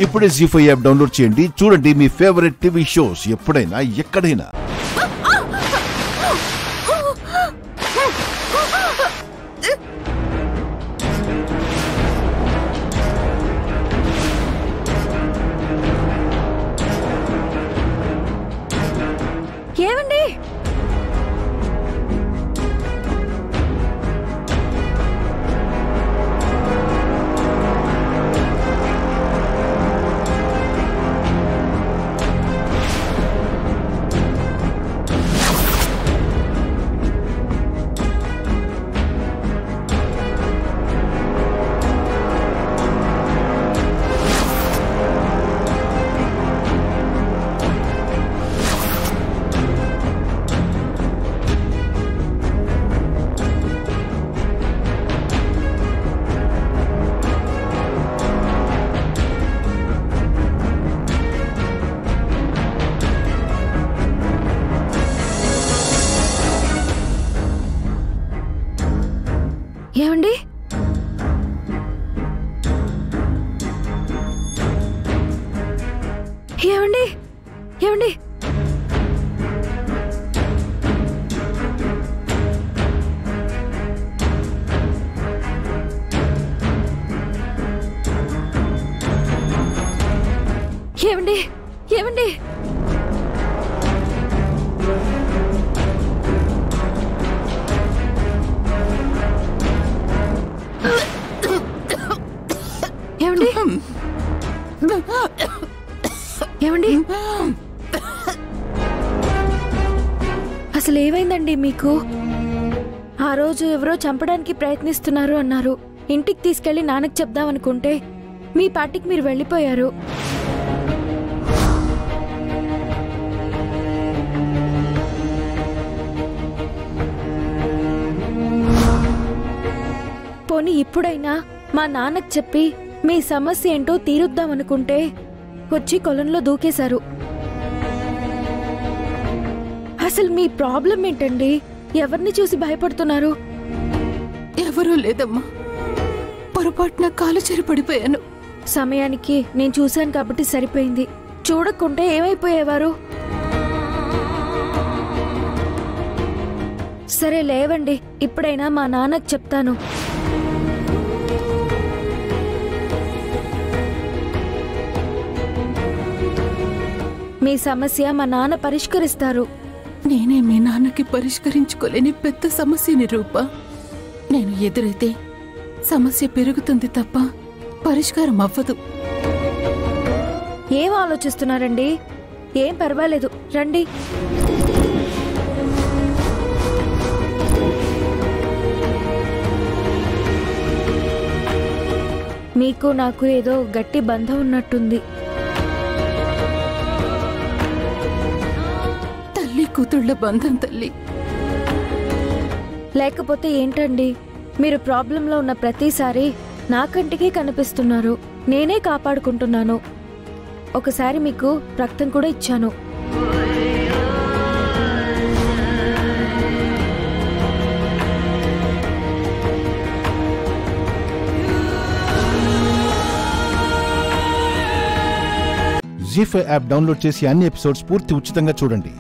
ఇప్పుడే జీ5 app download చేయండి. చూడండి మీ ఫేవరెట్ టీవీ షోస్ ఎప్పుడైనా ఎక్కడైనా. ఏమండి? ఏమండి? ఏమండి? ఏమండి? ఏమండి? ఏమండి? ఏమండి? ఏమండి? అసలు ఏమైందండి మీకు? ఆ రోజు ఎవరో చంపడానికి ప్రయత్నిస్తున్నారు అన్నారు. ఇంటికి తీసుకెళ్లి నాన్నకి చెప్దామనుకుంటే మీ పార్టీకి మీరు వెళ్ళిపోయారు. పోనీ ఇప్పుడైనా మా నాన్నకు చెప్పి మీ సమస్య ఏంటో తీరుద్దామనుకుంటే వచ్చి కొలంలో దూకేశారు. అసలు మీ ప్రాబ్లం ఏంటండి? ఎవరిని చూసి భయపడుతున్నారు? ఎవరూ లేదమ్మా, పొరపాటున కాలు చెరి పడిపోయాను. సమయానికి నేను చూశాను కాబట్టి సరిపోయింది. చూడకుంటే ఏమైపోయేవారు? సరే లేవండి, ఇప్పుడైనా మా నాన్నకు చెప్తాను. మీ సమస్య మా నాన్న పరిష్కరిస్తారు. నేనే మీ నాన్నకి పరిష్కరించుకోలేని పెద్ద సమస్యని రూపా. నేను ఎదురైతే సమస్య పెరుగుతుంది తప్ప పరిష్కారం అవ్వదు. ఏం ఆలోచిస్తున్నారండి? ఏం పర్వాలేదు, రండి. మీకు నాకు ఏదో గట్టి బంధం ఉన్నట్టుంది. తల్లి కూతుళ్ళ బంధం తల్లి. లేకపోతే ఏంటండి? మీరు ప్రాబ్లంలో ఉన్న ప్రతిసారి నా కంటికి కనిపిస్తున్నారు. నేనే కాపాడుకుంటున్నాను. ఒకసారి మీకు రక్తం కూడా ఇచ్చాను. జీ5 యాప్ డౌన్లోడ్ చేసి అన్ని ఎపిసోడ్స్ పూర్తి ఉచితంగా చూడండి.